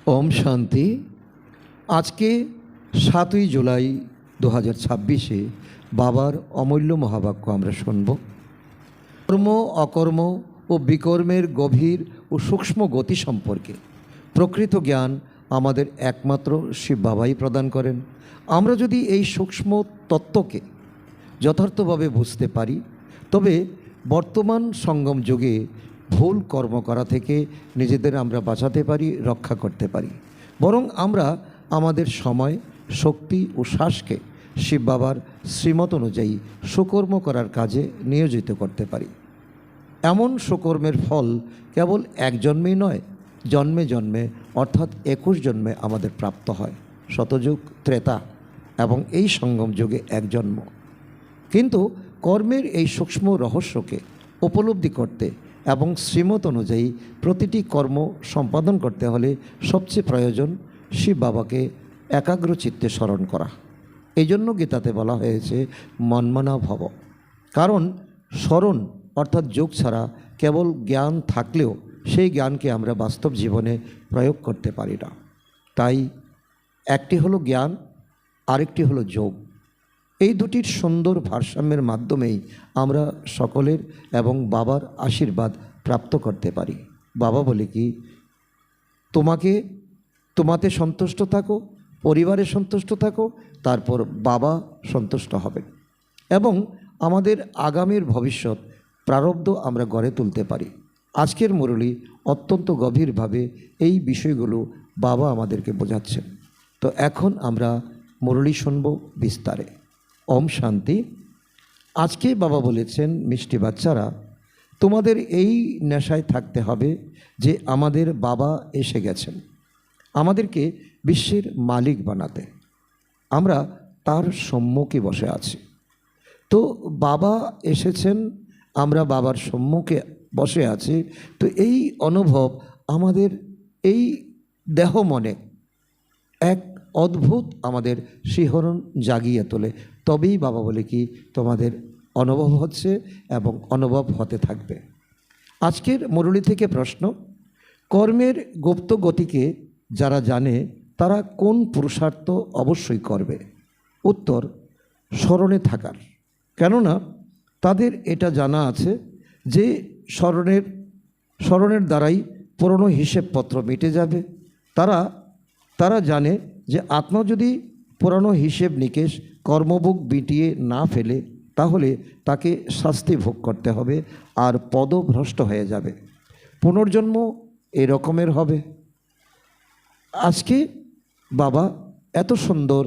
ओम शांति। आज के 7 जुलाई 2026 बाबार अमूल्य महावाक्य आमरा शुनब। कर्म अकर्म और विकर्मेर गभीर और सूक्ष्म गति सम्पर्के प्रकृत ज्ञान आमादेर एकमात्र शिव बाबाई प्रदान करें। आमरा यदि एई सूक्ष्म तत्त्वके यथार्थभावे बुझते पारी तबे बर्तमान संगम जुगे भूल कर्म करा थेके निजेदेर आमरा बाँचाते पारी, रक्षा करते पारी। बरং आमरा आमादेर समय शक्ति और श्वासके शिव बाबार श्रीमत अनुयायी सुकर्म करार काजे नियोजित करते पारी। एमन सुकर्मेर फल केवल एक जन्मेई नय, जन्मे जन्मे अर्थात 21 जन्मे आमादेर प्राप्त हय। शतयुग त्रेता एवं एई संगम जुगे एक जन्म। किन्तु कर्मेर एई सूक्ष्म रहस्यके उपलब्धि करते एवं श्रीमत अनुयायी प्रतिटी कर्म सम्पादन करते हले सबचेये प्रयोजन शिव बाबाके एकाग्र चित्ते स्मरण करा। एजন্য गीताते बला हयेछे मन्मना भव। कारण स्मरण अर्थात योग छाड़ा केवल ज्ञान थाकलेও সেই ज्ञानके आमरा वास्तव जीवने प्रयोग करते पारी ना। ताई एकटी हलो ज्ञान आरेकटी हलो योग। এই দুটির সুন্দর ভারসাম্যের মাধ্যমেই আমরা সকলের এবং বাবার আশীর্বাদ প্রাপ্ত করতে পারি। বাবা বলে কি, তোমাতে সন্তুষ্ট থাকো, পরিবারে সন্তুষ্ট থাকো, তারপর বাবা সন্তুষ্ট হবেন এবং আমাদের আগামীর ভবিষ্যৎ প্রারব্ধ আমরা গড়ে তুলতে পারি। আজকের মুরলি অত্যন্ত গভীরভাবে এই বিষয়গুলো বাবা আমাদেরকে বোঝাচ্ছেন। তো এখন আমরা মুরলি শুনব বিস্তারে। ओम शांति। आज के बाबा बोलेছেন, मिष्टि बाच्चारा तुम्हादेर এই নেশায় থাকতে হবে যে আমাদের বাবা এসে গেছেন আমাদেরকে বিশ্বের মালিক বানাতে। আমরা তার সম্মুখে বসে আছি। তো বাবা এসেছেন, আমরা বাবার সম্মুখে বসে আছি। তো এই অনুভব আমাদের এই দেহ মনে এক অদ্ভুত আমাদের শিহরণ জাগিয়ে তোলে। তবেই বাবা বলে কি তোমাদের অনুভব হচ্ছে এবং অনুভব হতে থাকবে। আজকের মুরলি থেকে প্রশ্ন, কর্মের গুপ্ত গতিকে যারা জানে তারা কোন পুরুষার্থ অবশ্যই করবে? উত্তর, স্মরণে থাকার। কেননা তাদের এটা জানা আছে যে স্মরণের দ্বারাই পুরনো হিসেবপত্র মিটে যাবে। তারা জানে যে আত্মা যদি পুরানো হিসেব নিকেশ কর্মভোগ বিটিয়ে না ফেলে তাহলে তাকে শাস্তি ভোগ করতে হবে আর পদভ্রষ্ট হয়ে যাবে, পুনর্জন্ম এই রকমের হবে। আজকে বাবা এত সুন্দর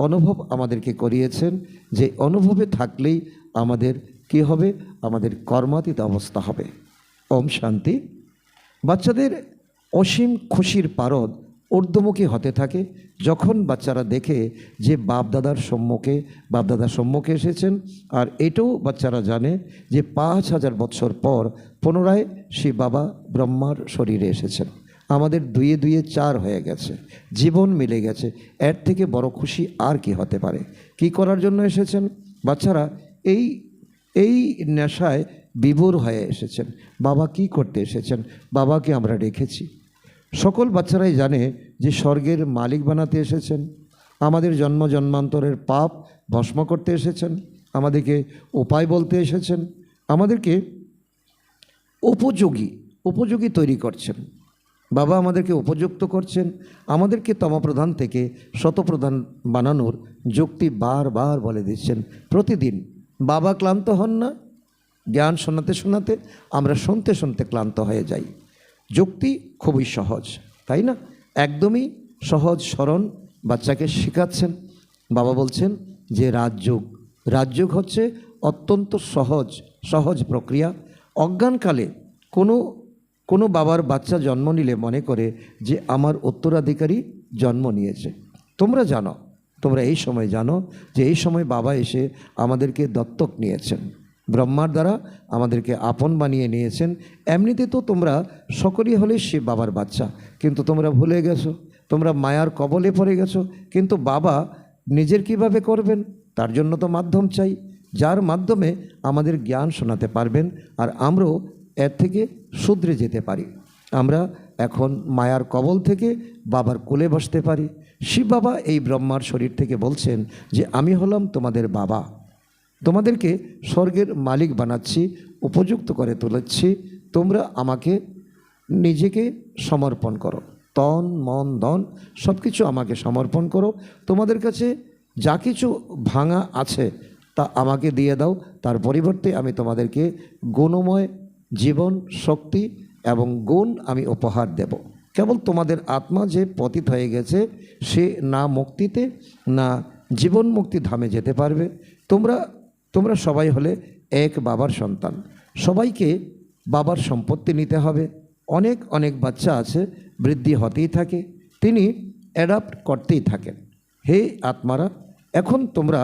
অনুভব আমাদেরকে করিয়েছেন যে অনুভবে থাকলেই আমাদের কি হবে, আমাদের কর্মাতীত অবস্থা হবে। ওম শান্তি। বাচ্চাদের অসীম খুশির পারদ ঊর্ধ্বমুখী হতে থাকে যখন বাচ্চারা দেখে যে বাপদাদার সম্মুখে এসেছেন। আর এটাও বাচ্চারা জানে যে 5000 বছর পর পুনরায় সেই বাবা ব্রহ্মার শরীরে এসেছেন। আমাদের 2 2 4 হয়ে গেছে, জীবন মিলে গেছে। এর থেকে বড় খুশি আর কি হতে পারে? কি করার জন্য এসেছেন বাচ্চারা? এই নেশায় বিভোর হয়ে এসেছেন। বাবা কি করতে এসেছেন? বাবাকে আমরা রেখেছি। সকল বাচ্চারাই জানে যে স্বর্গের মালিক বানাতে এসেছেন, আমাদের জন্ম জন্মান্তরের পাপ ভস্ম করতে এসেছেন, আমাদেরকে উপায় বলতে এসেছেন, আমাদেরকে উপযোগী তৈরি করছেন। বাবা আমাদেরকে উপযুক্ত করছেন, আমাদেরকে তমপ্রধান থেকে শতপ্রধান বানানোর যুক্তি বারবার বলে দিচ্ছেন প্রতিদিন। বাবা ক্লান্ত হন না। জ্ঞান শোনাতে শোনাতে আমরা শুনতে শুনতে ক্লান্ত হয়ে যাই। যুক্তি খুবই সহজ, তাই না? একদমই সহজ স্মরণ বাচ্চাকে শেখাচ্ছেন। বাবা বলছেন যে রাজযোগ হচ্ছে অত্যন্ত সহজ প্রক্রিয়া। অজ্ঞানকালে কোনো বাবার বাচ্চা জন্ম নিলে মনে করে যে আমার উত্তরাধিকারী জন্ম নিয়েছে। তোমরা এই সময় জানো যে এই সময় বাবা এসে আমাদেরকে দত্তক নিয়েছেন, ব্রহ্মার দ্বারা আমাদেরকে আপন বানিয়ে নিয়েছেন। এমনিতে তো তোমরা সকলেই হলে সে বাবার বাচ্চা, কিন্তু তোমরা ভুলে গেছো, তোমরা মায়ার কবলে পড়ে গেছো। কিন্তু বাবা নিজের কিভাবে করবেন? তার জন্য তো মাধ্যম চাই, যার মাধ্যমে আমাদের জ্ঞান শোনাতে পারবেন আর আমরাও এর থেকে শুধরে যেতে পারি। আমরা এখন মায়ার কবল থেকে বাবার কোলে বসতে পারি। শিব বাবা এই ব্রহ্মার শরীর থেকে বলছেন যে আমি হলাম তোমাদের বাবা, তোমাদেরকে স্বর্গের মালিক বানাচ্ছি, উপযুক্ত করে তুলেছি, তোমরা আমাকে নিজেকে সমর্পণ করো, তন মন ধন সব কিছু আমাকে সমর্পণ করো, তোমাদের কাছে যা কিছু ভাঙা আছে তা আমাকে দিয়ে দাও, তার পরিবর্তে আমি তোমাদেরকে গুণময় জীবন শক্তি এবং গুণ আমি উপহার দেব। কেবল তোমাদের আত্মা যে পতিত হয়ে গেছে সে না মুক্তিতে না জীবন মুক্তি ধামে যেতে পারবে। তোমরা সবাই হলে এক বাবার সন্তান, সবাইকে বাবার সম্পত্তি নিতে হবে। অনেক অনেক বাচ্চা আছে, বৃদ্ধি হতেই থাকে, তিনি অ্যাডাপ্ট করতেই থাকেন। হে আত্মারা, এখন তোমরা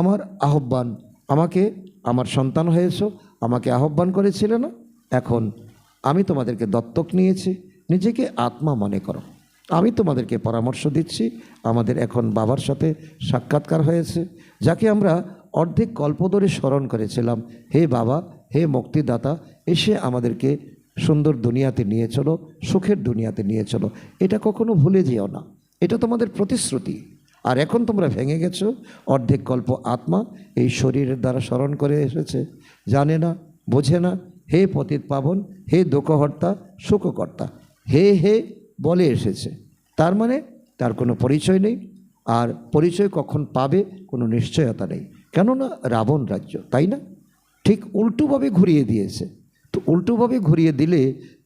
আমার আহ্বান, আমাকে আমার সন্তান হয়েছ, আমাকে আহ্বান করেছিলে না, এখন আমি তোমাদেরকে দত্তক নিয়েছি, নিজেকে আত্মা মনে করো। আমি তোমাদেরকে পরামর্শ দিচ্ছি, আমাদের এখন বাবার সাথে সাক্ষাৎকার হয়েছে, যাকে আমরা অর্ধেক কল্প ধরে স্মরণ করেছিলাম। হে বাবা, হে মুক্তিদাতা, এসে আমাদেরকে সুন্দর দুনিয়াতে নিয়ে চলো, সুখের দুনিয়াতে নিয়ে চলো। এটা কখনো ভুলে যেও না, এটা তোমাদের প্রতিশ্রুতি। আর এখন তোমরা ভেঙে গেছো, অর্ধেক কল্প আত্মা এই শরীরের দ্বারা স্মরণ করে এসেছে, জানে না, বোঝে না। হে পতিত পাবন, হে দুঃখহর্তা সুখকর্তা, হে হে বলে এসেছে, তার মানে তার কোনো পরিচয় নেই, আর পরিচয় কখন পাবে কোনো নিশ্চয়তা নেই। কেননা রাবণ রাজ্য, তাই না? ঠিক উল্টোভাবে ঘুরিয়ে দিয়েছে। তো উল্টোভাবে ঘুরিয়ে দিলে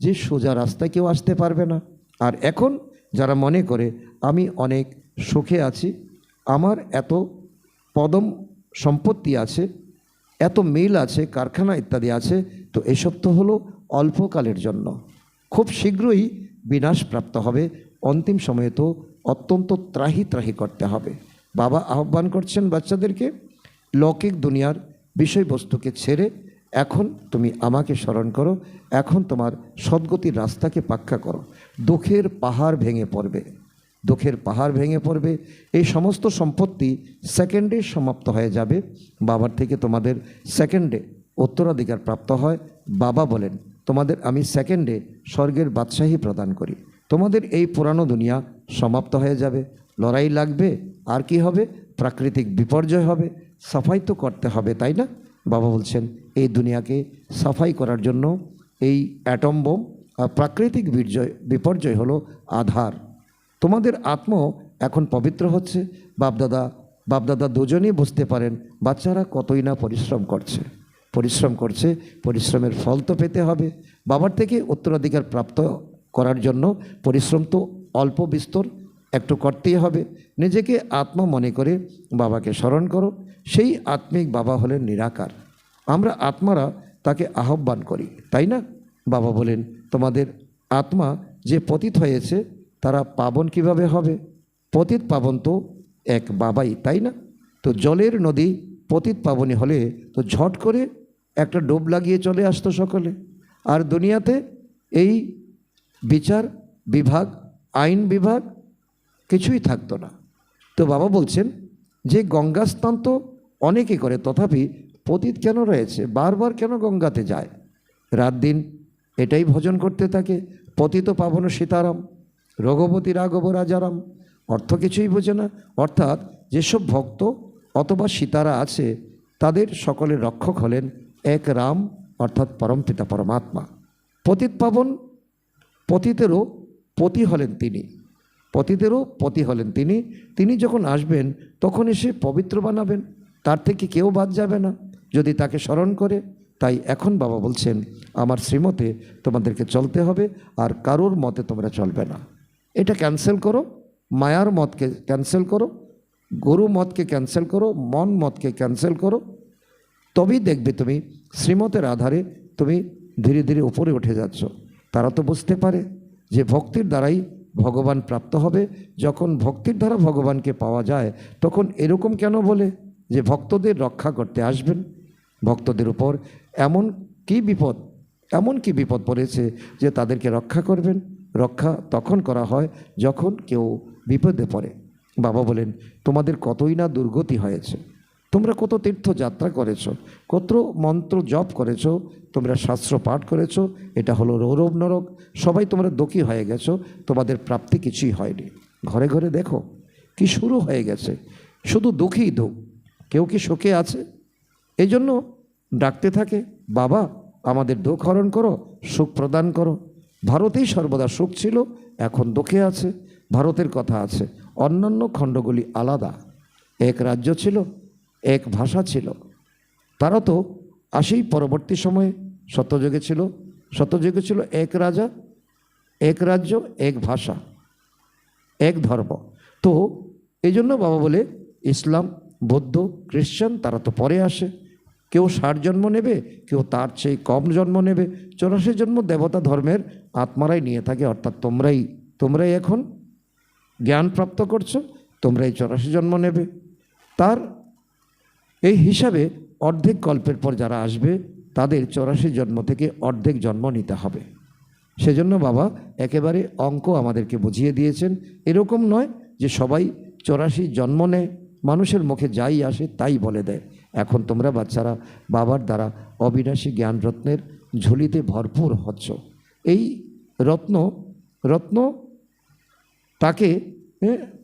যে সোজা রাস্তায় কেউ আসতে পারবে না। আর এখন যারা মনে করে আমি অনেক সুখে আছি, আমার এত পদম সম্পত্তি আছে, এত মিল আছে, কারখানা ইত্যাদি আছে, তো এসব তো হলো অল্পকালের জন্য, খুব শীঘ্রই বিনাশপ্রাপ্ত হবে। অন্তিম সময়ে তো অত্যন্ত ত্রাহি ত্রাহি করতে হবে। বাবা আহ্বান করছেন বাচ্চাদেরকে, লৌকিক দুনিয়ার বিষয়বস্তুকে ছেড়ে এখন তুমি আমাকে স্মরণ করো, এখন তোমার সদ্গতির রাস্তাকে পাক্কা করো। দুঃখের পাহাড় ভেঙে পড়বে, দুঃখের পাহাড় ভেঙে পড়বে। এই সমস্ত সম্পত্তি সেকেন্ডে সমাপ্ত হয়ে যাবে। বাবার থেকে তোমাদের সেকেন্ডে উত্তরাধিকার প্রাপ্ত হয়। বাবা বলেন, তোমাদের আমি সেকেন্ডে স্বর্গের বাদশাহী প্রদান করি। তোমাদের এই পুরানো দুনিয়া সমাপ্ত হয়ে যাবে, লড়াই লাগবে, আর কি হবে? প্রাকৃতিক বিপর্যয় হবে, সাফাই তো করতে হবে, তাই না? বাবা বলছেন এই দুনিয়াকে সাফাই করার জন্য এই অ্যাটম বোম আর প্রাকৃতিক বিপর্যয় হলো আধার। তোমাদের আত্ম এখন পবিত্র হচ্ছে। বাপদাদা দুজনেই বুঝতে পারেন বাচ্চারা কতই না পরিশ্রম করছে, পরিশ্রমের ফল তো পেতে হবে। বাবার থেকে উত্তরাধিকার প্রাপ্ত করার জন্য পরিশ্রম তো অল্প বিস্তর একটু করতেই হবে। নিজেকে আত্মা মনে করে বাবাকে স্মরণ করো। সেই আত্মিক বাবা হলেন নিরাকার, আমরা আত্মারা তাকে আহ্বান করি, তাই না? বাবা বলেন তোমাদের আত্মা যে পতিত হয়েছে তারা পাবন কিভাবে হবে? পতিত পাবন তো এক বাবাই, তাই না? তো জলের নদী পতিত পাবনী হলে তো ঝট করে একটা ডুব লাগিয়ে চলে আসতো সকলে, আর দুনিয়াতে এই বিচার বিভাগ, আইন বিভাগ কিছুই থাকতো না। তো বাবা বলছেন যে গঙ্গা স্নান তো অনেকে করে, তথাপি পতিত কেন রয়েছে? বারবার কেন গঙ্গাতে যায়? রাত দিন এটাই ভজন করতে থাকে, পতিত পাবন সীতারাম, রঘুপতি রাঘব রাজারাম। অর্থ কিছুই বোঝে না। অর্থাৎ যেসব ভক্ত অথবা সীতারা আছে তাদের সকলের রক্ষক হলেন এক রাম, অর্থাৎ পরমপিতা পরমাত্মা। পতিত পাবন, পতিতেরও পতি হলেন তিনি, পতিতেরও পতি হলেন তিনি। তিনি যখন আসবেন তখন এসে পবিত্র বানাবেন, তার থেকে কেউ বাদ যাবে না যদি তাকে স্মরণ করে। তাই এখন বাবা বলছেন আমার শ্রীমতে তোমাদেরকে চলতে হবে, আর কারোর মতে তোমরা চলবে না। এটা ক্যান্সেল করো, মায়ার মতকে ক্যান্সেল করো, গুরু মতকে ক্যান্সেল করো, মন মতকে ক্যান্সেল করো, তবেই দেখবে তুমি শ্রীমতের আধারে তুমি ধীরে ধীরে উপরে উঠে যাচ্ছ। তারা তো বুঝতে পারে যে ভক্তির দ্বারাই ভগবান প্রাপ্ত হবে। যখন ভক্তির দ্বারা ভগবানকে পাওয়া যায় তখন এরকম কেন বলে যে ভক্তদের রক্ষা করতে আসবেন? ভক্তদের উপর এমন কি বিপদ পড়েছে যে তাদেরকে রক্ষা করবেন? রক্ষা তখন করা হয় যখন কেউ বিপদে পড়ে। বাবা বলেন তোমাদের কতই না দুর্গতি হয়েছে, তোমরা কত তীর্থযাত্রা করেছ, কত মন্ত্র জপ করেছ, তোমরা শাস্ত্র পাঠ করেছ, এটা হলো রৌরব নরক, সবাই তোমরা দুঃখী হয়ে গেছো, তোমাদের প্রাপ্তি কিছুই হয়নি। ঘরে ঘরে দেখো কি শুরু হয়ে গেছে, শুধু দুঃখই দুঃখ, কেউ কি সুখে আছে? এই জন্য ডাকতে থাকে, বাবা আমাদের দুঃখ হরণ করো, সুখ প্রদান করো। ভারতেই সর্বদা সুখ ছিল, এখন দুঃখে আছে। ভারতের কথা আছে, অন্যান্য খণ্ডগুলি আলাদা, এক রাজ্য ছিল, এক ভাষা ছিল। তারা তো আসেই পরবর্তী সময়ে সত্যযুগে ছিল, সত্যযুগে ছিল এক রাজা, এক রাজ্য, এক ভাষা, এক ধর্ম। তো এই জন্য বাবা বলে ইসলাম, বৌদ্ধ, খ্রিশ্চান তারা তো পরে আসে, কেউ 60 জন্ম নেবে, কেউ তার চেয়ে কম জন্ম নেবে, 84 জন্ম দেবতা ধর্মের আত্মারাই নিয়ে থাকে। অর্থাৎ তোমরাই এখন জ্ঞান প্রাপ্ত করছো, তোমরাই 84 জন্ম নেবে। তার এই হিসাবে অর্ধেক কল্পের পর যারা আসবে তাদের 84 জন্ম থেকে অর্ধেক জন্ম নিতে হবে। সেজন্য বাবা একেবারে অঙ্ক আমাদেরকে বুঝিয়ে দিয়েছেন। এরকম নয় যে সবাই 84 জন্ম নেয়, মানুষের মুখে যাই আসে তাই বলে দেয়। এখন তোমরা বাচ্চারা বাবার দ্বারা অবিনাশী জ্ঞান রত্নের ঝুলিতে ভরপুর হচ্ছ। এই রত্ন তাকে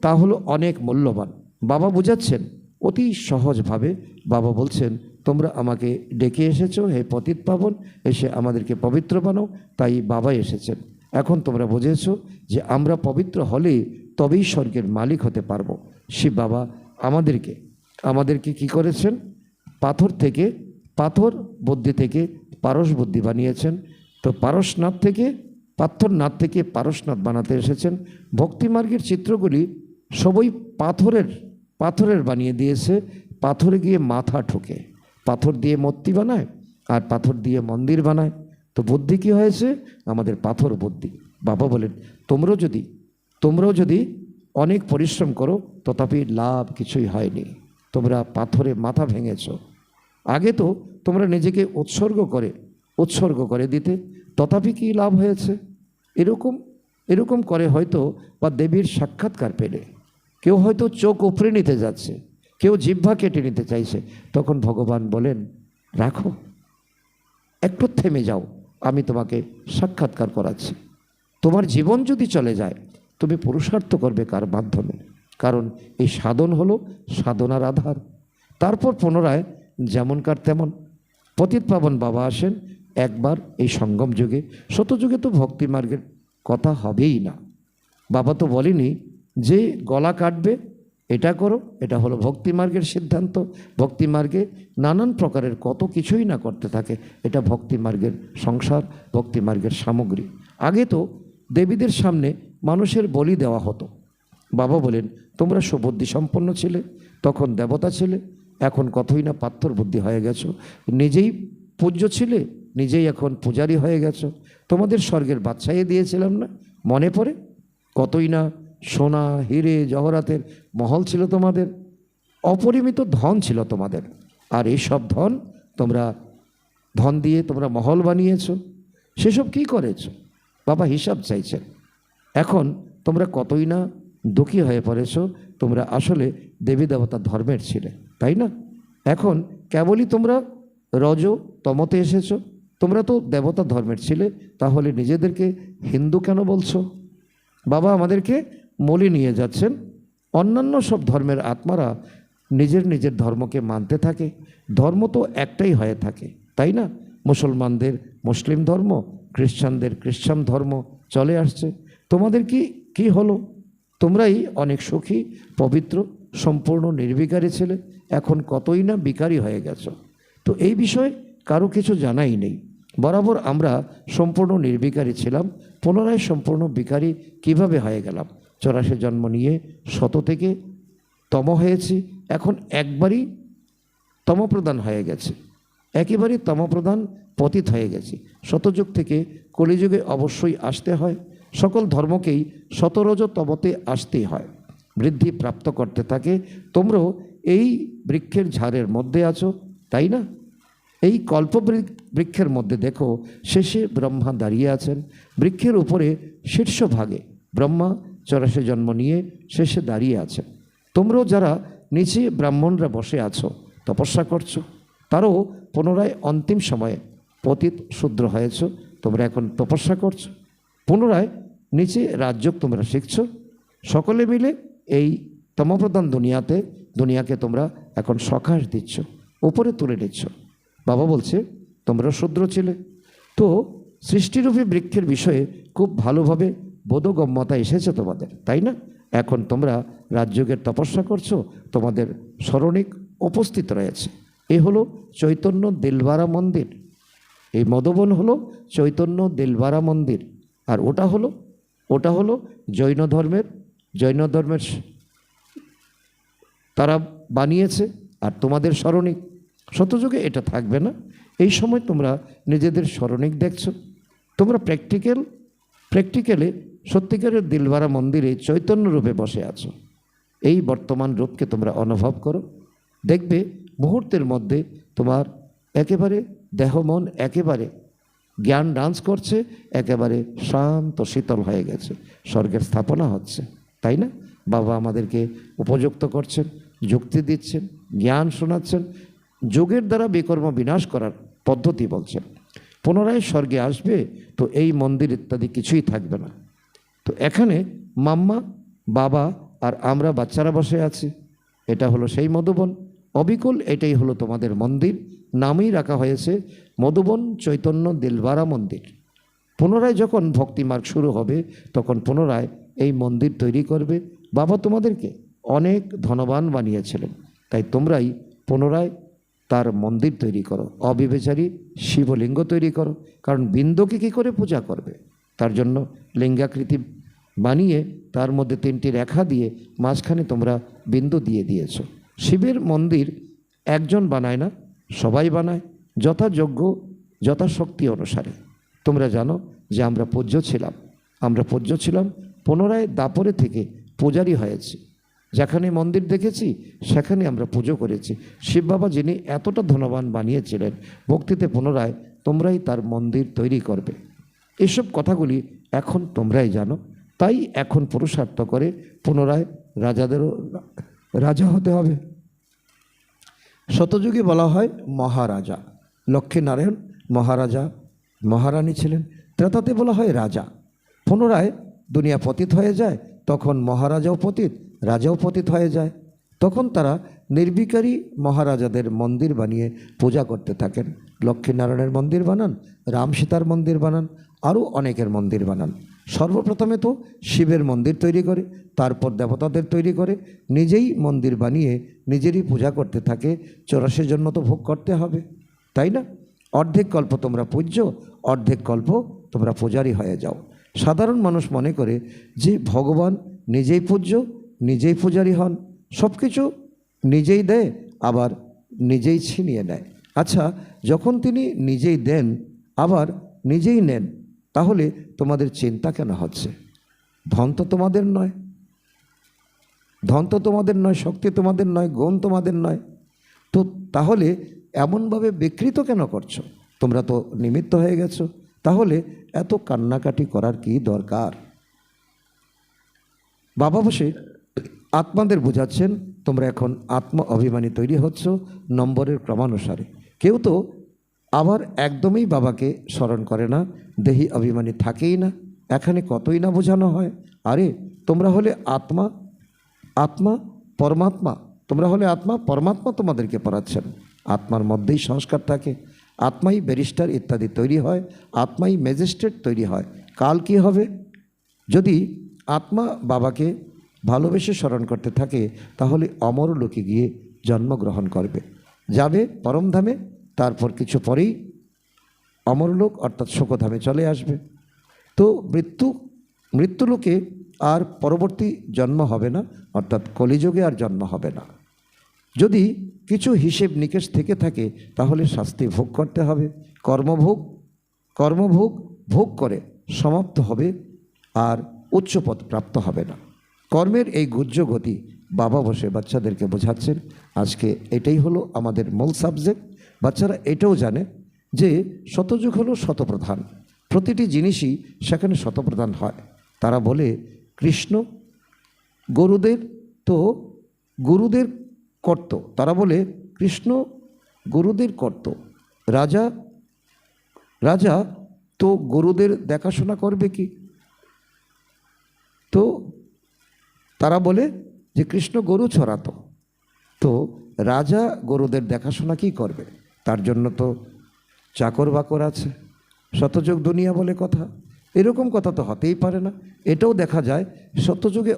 তা হলো অনেক মূল্যবান। বাবা বুঝাচ্ছেন অতি সহজভাবে। বাবা বলছেন, তোমরা আমাকে ডেকে এসেছো হে পতিত পাবন, এসে আমাদেরকে পবিত্র বানাও, তাই বাবা এসেছেন। এখন তোমরা বুঝেছো যে আমরা পবিত্র হলে তবেই স্বর্গের মালিক হতে পারবো। শিব বাবা আমাদেরকে কি করেছেন? পাথর বুদ্ধি থেকে পারস বুদ্ধি বানিয়েছেন। তো পাথরনাথ থেকে পারসনাথ বানাতে এসেছেন। ভক্তিমার্গের চিত্রগুলি সবই পাথরের বানিয়ে দিয়েছে। পাথরে গিয়ে মাথা ঠোকে, পাথর দিয়ে মূর্তি বানায় আর পাথর দিয়ে মন্দির বানায়। তো বুদ্ধি কি হয়েছে? আমাদের পাথর বুদ্ধি। বাবা বলেন, তোমরাও যদি অনেক পরিশ্রম করো তথাপি লাভ কিছুই হয়নি। তোমরা পাথরে মাথা ভেঙেছ। আগে তো তোমরা নিজেকে উৎসর্গ করে দিতে, তথাপি কি লাভ হয়েছে? এরকম করে হয়তো বা দেবীর সাক্ষাৎকার পেলে, কেউ হয়তো চোখ উপড়ে নিতে যাচ্ছে, কেউ জিহ্বা কেটে নিতে চাইছে, তখন ভগবান বলেন, রাখো, একটু থেমে যাও, আমি তোমাকে সাক্ষাৎকার করাচ্ছি। তোমার জীবন যদি চলে যায়, তুমি পুরুষার্থ করবে কার মাধ্যমে? কারণ এই সাধন হলো সাধনার আধার। তারপর পুনরায় যেমনকার তেমন পতিত পাবন বাবা আসেন একবার এই সঙ্গম যুগে। শতযুগে তো ভক্তি মার্গের কথা হবেই না। বাবা তো বলেনি যে গলা কাটবে, এটা করো, এটা হলো ভক্তি মার্গের সিদ্ধান্ত। ভক্তি মার্গে নানান প্রকারের কত কিছুই না করতে থাকে, এটা ভক্তি মার্গের সংসার, ভক্তি মার্গের সামগ্রী। আগে তো দেবীদের সামনে মানুষের বলি দেওয়া হতো। বাবা বলেন, তোমরা সুবুদ্ধি সম্পন্ন ছিলে, তখন দেবতা ছিলে, এখন কতই না পাথর বুদ্ধি হয়ে গেছো। নিজেই পূজ্য ছিলে, নিজেই এখন পূজারি হয়ে গেছো। তোমাদের স্বর্গের বাদশাহী দিয়েছিলাম না, মনে পড়ে? কতই না সোনা হিরে জহরাতের মহল ছিল তোমাদের, অপরিমিত ধন ছিল তোমাদের। আর এইসব ধন দিয়ে তোমরা মহল বানিয়েছো। সেসব কি করেছো? বাবা হিসাব চাইছেন। এখন তোমরা কতই না দুঃখী হয়ে পড়েছো। তোমরা আসলে দেবী দেবতা ধর্মের ছিলে, তাই না? এখন কেবলই তোমরা রজ তমতে এসেছো। তোমরা তো দেবতা ধর্মের ছিলে, তাহলে নিজেদেরকে হিন্দু কেন বলছো? বাবা আমাদেরকে মলে নিয়ে যাচ্ছেন। অন্যান্য সব ধর্মের আত্মারা নিজের ধর্মকে মানতে থাকে। ধর্ম তো একটাই হয়ে থাকে, তাই না? মুসলমানদের মুসলিম ধর্ম, খ্রিশ্চানদের খ্রিশ্চান ধর্ম চলে আসছে। তোমাদের কি হলো? তোমরাই অনেক সুখী, পবিত্র, সম্পূর্ণ নির্বিকারী ছেলে, এখন কতই না বিকারী হয়ে গেছো। তো এই বিষয়ে কারো কিছু জানাই নেই। বরাবর আমরা সম্পূর্ণ নির্বিকারী ছিলাম, পুনরায় সম্পূর্ণ বিকারী কিভাবে হয়ে গেলাম? 84 জন্ম নিয়ে শত থেকে তম হয়েছি, এখন একবারই তমপ্রধান হয়ে গেছে, একেবারেই তমপ্রধান পতিত হয়ে গেছি। শতযুগ থেকে কলিযুগে অবশ্যই আসতে হয়। সকল ধর্মকেই শতরজ তমতে আসতেই হয়, বৃদ্ধি প্রাপ্ত করতে থাকে। তোমরাও এই বৃক্ষের ঝাড়ের মধ্যে আছো, তাই না? এই কল্প বৃক্ষের মধ্যে দেখো শেষে ব্রহ্মা দাঁড়িয়ে আছেন। বৃক্ষের উপরে শীর্ষভাগে ব্রহ্মা 84 জন্ম নিয়ে শেষে দাঁড়িয়ে আছেন। তোমরাও যারা নিচে ব্রাহ্মণরা বসে আছো, তপস্যা করছো, তারও পুনরায় অন্তিম সময়ে পতিত শূদ্র হয়েছ, তোমরা এখন তপস্যা করছো, পুনরায় নিচে রাজযোগ তোমরা শিখছো, সকলে মিলে এই তমপ্রধান দুনিয়াকে তোমরা এখন সকাশ দিচ্ছ, উপরে তুলে নিচ্ছ। বাবা বলছে তোমরা শূদ্র ছিলে, তো সৃষ্টিরূপী বৃক্ষের বিষয়ে খুব ভালোভাবে বোধগম্যতা এসেছে তোমাদের, তাই না? এখন তোমরা রাজযোগের তপস্যা করছো, তোমাদের স্মরণিক উপস্থিত রয়েছে। এ হলো চৈতন্য দিলবারা মন্দির, এই মধুবন হলো চৈতন্য দিলবারা মন্দির, আর ওটা হলো জৈন ধর্মের তারা বানিয়েছে, আর তোমাদের স্মরণিক। শতযুগে এটা থাকবে না। এই সময় তোমরা নিজেদের স্মরণিক দেখছো, তোমরা প্র্যাকটিক্যালে সত্যিকারের দিলবারা মন্দিরে চৈতন্য রূপে বসে আছো। এই বর্তমান রূপকে তোমরা অনুভব করো, দেখবে মুহূর্তের মধ্যে তোমার একেবারে দেহ মন একেবারে জ্ঞান ডান্স করছে, একেবারে শান্ত শীতল হয়ে গেছে, স্বর্গের স্থাপনা হচ্ছে, তাই না? বাবা আমাদেরকে উপযুক্ত করছেন, যুক্তি দিচ্ছেন, জ্ঞান শোনাচ্ছেন, যোগের দ্বারা বিকর্ম বিনাশ করার পদ্ধতি বলছেন। পুনরায় স্বর্গে আসবে তো এই মন্দির ইত্যাদি কিছুই থাকবে না। তো এখানে মাম্মা, বাবা আর আমরা বাচ্চারা বসে আছি, এটা হলো সেই মধুবন অবিকল, এটাই হলো তোমাদের মন্দির। নামই রাখা হয়েছে মধুবন চৈতন্য দিলবারা মন্দির। পুনরায় যখন ভক্তিমার্গ শুরু হবে তখন পুনরায় এই মন্দির তৈরি করবে। বাবা তোমাদেরকে অনেক ধনবান বানিয়েছিলেন, তাই তোমরাই পুনরায় তার মন্দির তৈরি করো, অবিবেচারী শিবলিঙ্গ তৈরি করো। কারণ বিন্দুকে কী করে পূজা করবে, তার জন্য লিঙ্গাকৃতি বানিয়ে তার মধ্যে 3টি রেখা দিয়ে মাঝখানে তোমরা বিন্দু দিয়ে দিয়েছো। শিবের মন্দির একজন বানায় না, সবাই বানায়, যথাযোগ্য যথাশক্তি অনুসারে। তোমরা জানো যে আমরা পূজ্য ছিলাম, পুনরায় দাপরে থেকে পূজারি হয়েছি। যেখানে মন্দির দেখেছি সেখানে আমরা পুজো করেছি। শিব বাবা যিনি এতটা ধনবান বানিয়েছিলেন, ভক্তিতে পুনরায় তোমরাই তার মন্দির তৈরি করবে। এসব কথাগুলি এখন তোমরাই জানো, তাই এখন পুরুষার্থ করে পুনরায় রাজাদেরও রাজা হতে হবে। শতযুগে বলা হয় মহারাজা, লক্ষ্মীনারায়ণ মহারাজা মহারানী ছিলেন, ত্রেতাতে বলা হয় রাজা। পুনরায় দুনিয়া পতিত হয়ে যায়, তখন মহারাজাও পতিত, রাজাও পতিত হয়ে যায়। তখন তারা নির্বিকারী মহারাজাদের মন্দির বানিয়ে পূজা করতে থাকেন। লক্ষ্মীনারায়ণের মন্দির বানান, রাম সীতার মন্দির বানান, আরও অনেকের মন্দির বানান। সর্বপ্রথমে তো শিবের মন্দির তৈরি করে, তারপর দেবতাদের তৈরি করে, নিজেই মন্দির বানিয়ে নিজেরই পূজা করতে থাকে। 84 জন্ম তো ভোগ করতে হবে, তাই না? অর্ধেক কল্প তোমরা পূজ্য, অর্ধেক কল্প তোমরা পূজারী হয়ে যাও। সাধারণ মানুষ মনে করে যে ভগবান নিজেই পূজ্য, নিজেই পূজারী হন, সব কিছু নিজেই দেয় আবার নিজেই ছিনিয়ে নেয়। আচ্ছা, যখন তিনি নিজেই দেন আবার নিজেই নেন, তাহলে তোমাদের চিন্তা কেন হচ্ছে? ধন তো তোমাদের নয়, শক্তি তোমাদের নয়, গুণ তোমাদের নয়, তো তাহলে এমনভাবে বিকৃত কেন করছো? তোমরা তো নিমিত্ত হয়ে গেছো, তাহলে এত কান্নাকাটি করার কি দরকার? বাবা বসে আত্মাদের বোঝাচ্ছেন, তোমরা এখন আত্ম অভিমানী তৈরি হচ্ছ নম্বরের ক্রমানুসারে। কেউ তো আবার একদমই বাবাকে স্মরণ করে না, দেহি অভিমানী থাকেই না। এখানে কতই না বোঝানো হয়, আরে তোমরা হলে আত্মা পরমাত্মা, তোমরা হলে আত্মা, পরমাত্মা তোমাদেরকে পড়াচ্ছেন। আত্মার মধ্যেই সংস্কার থাকে, আত্মাই ব্যারিস্টার ইত্যাদি তৈরি হয়, আত্মাই ম্যাজিস্ট্রেট তৈরি হয়। কাল কি হবে? যদি আত্মা বাবাকে ভালোবেসে স্মরণ করতে থাকে, তাহলে অমর লোকে গিয়ে জন্মগ্রহণ করবে, যাবে পরমধামে, তারপর কিছু পরেই অমরলোক অর্থাৎ শোকধামে চলে আসবে। তো মৃত্যুলোকে আর পরবর্তী জন্ম হবে না, অর্থাৎ কলিযুগে আর জন্ম হবে না। যদি কিছু হিসেব নিকেশ থেকে থাকে তাহলে শাস্তি ভোগ করতে হবে। কর্মভোগ ভোগ করে সমাপ্ত হবে, আর উচ্চপদ প্রাপ্ত হবে না। কর্মের এই গুহ্য গতি বাবা বসে বাচ্চাদেরকে বোঝাচ্ছেন। আজকে এটাই হলো আমাদের মূল সাবজেক্ট। বাচ্চারা এটাও জানে যে শতযুগ হলো শতপ্রধান, প্রতিটি জিনিসই সেখানে শতপ্রধান হয়। তারা বলে কৃষ্ণ গুরুদের কর্ত, তারা বলে কৃষ্ণ গরুদের করত। রাজা রাজা তো গরুদের দেখাশোনা করবে কি? তো তারা বলে যে কৃষ্ণ গরু চড়াতো, তো রাজা গরুদের দেখাশোনা কি করবে? তার জন্য তো চাকর বাকর আছে, সত্যযুগ দুনিয়া বলে কথা। এরকম কথা তো হতেই পারে না। এটাও দেখা যায় সত্যযুগে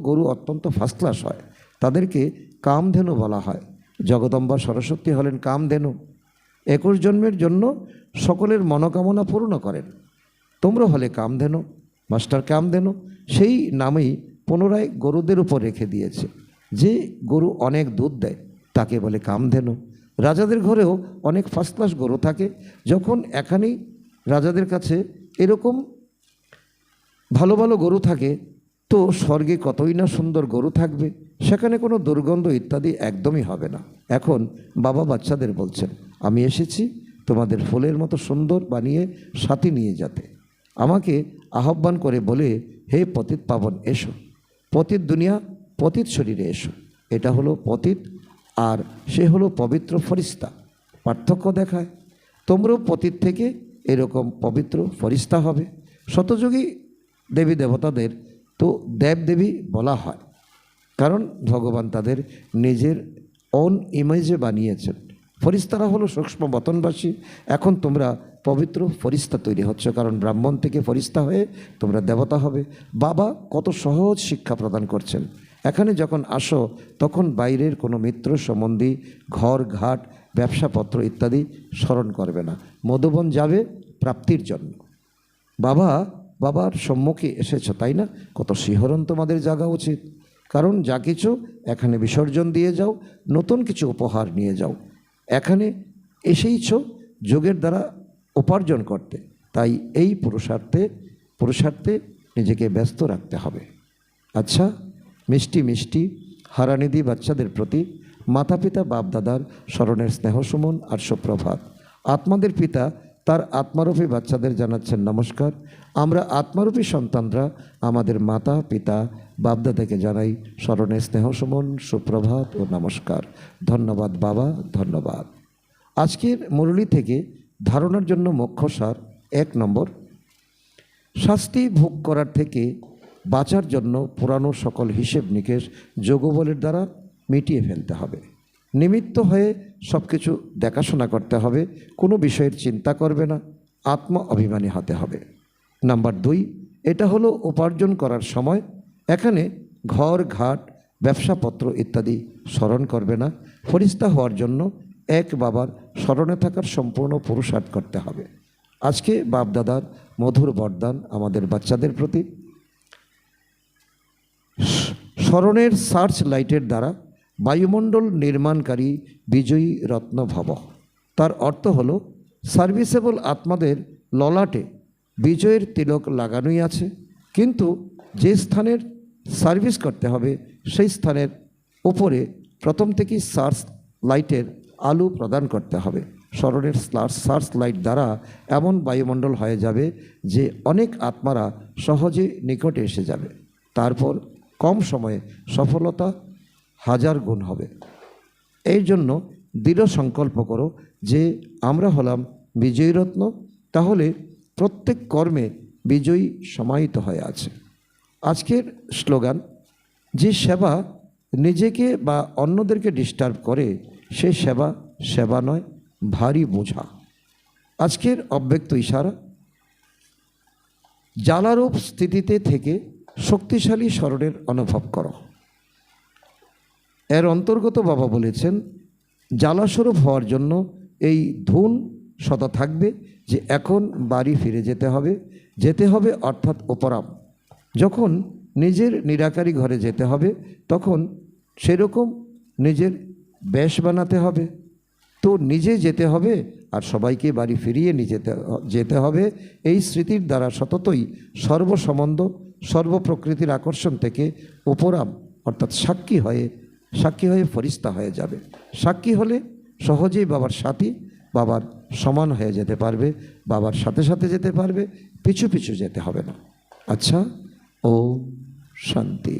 গরু অত্যন্ত ফার্স্ট ক্লাস হয়, তাদেরকে কামধেনু বলা হয়। জগদম্বা সরস্বতী হলেন কামধেনু, 21 জন্মের জন্য সকলের মনোকামনা পূর্ণ করেন। তোমরা হলে কামধেনু, মাস্টার কামধেনু, সেই নামেই পুনরায় গরুদের উপর রেখে দিয়েছে। যে গরু অনেক দুধ দেয় তাকে বলে কামধেনু। রাজাদের ঘরেও অনেক ফার্স্ট ক্লাস গরু থাকে। যখন এখানেই রাজাদের কাছে এরকম ভালো ভালো গরু থাকে, তো স্বর্গে কতই না সুন্দর গরু থাকবে, সেখানে কোনো দুর্গন্ধ ইত্যাদি একদমই হবে না। এখন বাবা বাচ্চাদের বলছেন, আমি এসেছি তোমাদের ফুলের মতো সুন্দর বানিয়ে সাথে নিয়ে যেতে। আমাকে আহ্বান করে বলে, হে পতিত পাবন এসো, পতিত দুনিয়া পতিত শরীরে এসো। এটা হলো পতিত আর সে হলো পবিত্র ফরিস্তা, পার্থক্য দেখায়। তোমরাও পতিত থেকে এরকম পবিত্র ফরিস্তা হবে। শতযুগী দেবী দেবতাদের তো দেবদেবী বলা হয়, কারণ ভগবান তাদের নিজের অন ইমেজে বানিয়েছেন। ফরিস্তারা হলো সূক্ষ্ম বতনবাসী। এখন তোমরা পবিত্র ফরিস্তা তৈরি হচ্ছ, কারণ ব্রাহ্মণ থেকে ফরিস্তা হয়ে তোমরা দেবতা হবে। বাবা কত সহজ শিক্ষা প্রদান করছেন। এখানে যখন আসো তখন বাইরের কোনো মিত্র সম্বন্ধী, ঘর ঘাট, ব্যবসাপত্র ইত্যাদি স্মরণ করবে না। মধুবন যাবে প্রাপ্তির জন্য। বাবার সম্মুখে এসেছো, তাই না? কত শিহরণ তোমাদের জাগা উচিত, কারণ যা কিছু এখানে বিসর্জন দিয়ে যাও, নতুন কিছু উপহার নিয়ে যাও। এখানে এসেইছ যোগের দ্বারা উপার্জন করতে, তাই এই পুরুষার্থে নিজেকে ব্যস্ত রাখতে হবে। আচ্ছা, মিষ্টি মিষ্টি হারানিধি বাচ্চাদের প্রতি মাতা পিতা বাপ দাদার স্মরণের স্নেহসুমন আর সুপ্রভাত। আত্মাদের পিতা তার আত্মারূপী বাচ্চাদের জানাচ্ছেন নমস্কার। আমরা আত্মারূপী সন্তানরা আমাদের মাতা পিতা বাপদাদাকে জানাই স্মরণের স্নেহসুমন, সুপ্রভাত ও নমস্কার। ধন্যবাদ বাবা, ধন্যবাদ। আজকের মুরলী থেকে ধারণার জন্য মুখ্য সার: 1 নম্বর, শাস্তি ভোগ করার থেকে বাঁচার জন্য পুরানো সকল হিসেব নিকেশ যোগবলের দ্বারা মিটিয়ে ফেলতে হবে। নিমিত্ত হয়ে সব কিছু দেখাশোনা করতে হবে, কোনো বিষয়ের চিন্তা করবে না, আত্ম অভিমানী হতে হবে। নাম্বার 2, এটা হলো উপার্জন করার সময়। এখানে ঘর ঘাট, ব্যবসাপত্র ইত্যাদি স্মরণ করবে না। ফরিস্তা হওয়ার জন্য এক বাবার স্মরণে থাকার সম্পূর্ণ পুরুষার্থ করতে হবে। আজকে বাপদাদার মধুর বরদান আমাদের বাচ্চাদের প্রতি। স্মরণের সার্চ লাইটের দ্বারা বায়ুমণ্ডল নির্মাণকারী বিজয়ী রত্ন ভব। তার অর্থ হলো সার্ভিসেবল আত্মাদের ললাটে বিজয়ের তিলক লাগানোই আছে, কিন্তু যে স্থানের সার্ভিস করতে হবে সেই স্থানের উপরে প্রথম থেকেই সার্চ লাইটের আলো প্রদান করতে হবে। স্মরণের সার্চ লাইট দ্বারা এমন বায়ুমণ্ডল হয়ে যাবে যে অনেক আত্মারা সহজে নিকটে এসে যাবে। তারপর কম সময়ে সফলতা 1000 গুণ হবে। এই জন্য দৃঢ় সংকল্প করো যে আমরা হলাম বিজয়ী রত্ন, তাহলে প্রত্যেক কর্মে বিজয়ী সমাহিত হয়ে আছে। আজকের স্লোগান: যে সেবা নিজেকে বা অন্যদেরকে ডিস্টার্ব করে সে সেবা নয়, ভারী বোঝা। আজকের অব্যক্ত ইশারা: জ্বালারূপ স্থিতিতে থেকে শক্তিশালী স্মরণের অনুভব করো। এর অন্তর্গত বাবা বলেছেন, জ্বালাস্বরূপ হওয়ার জন্য এই ধুন সদা থাকবে যে এখন বাড়ি ফিরে যেতে হবে অর্থাৎ অপরাম। যখন নিজের নিরাকারী ঘরে যেতে হবে তখন সেরকম নিজের বেশ বানাতে হবে, তো নিজে যেতে হবে আর সবাইকে বাড়ি ফিরিয়ে যেতে হবে। এই স্মৃতির দ্বারা সততই সর্বসম্বন্ধ, সর্বপ্রকৃতির আকর্ষণ থেকে অপরাম অর্থাৎ সাক্ষী হয়ে ফরিস্তা হয়ে যাবে। সাক্ষী হলে সহজেই বাবার সাথী, বাবার সমান হয়ে যেতে পারবে, বাবার সাথে সাথে যেতে পারবে, পিছু পিছু যেতে হবে না। আচ্ছা, ওম শান্তি।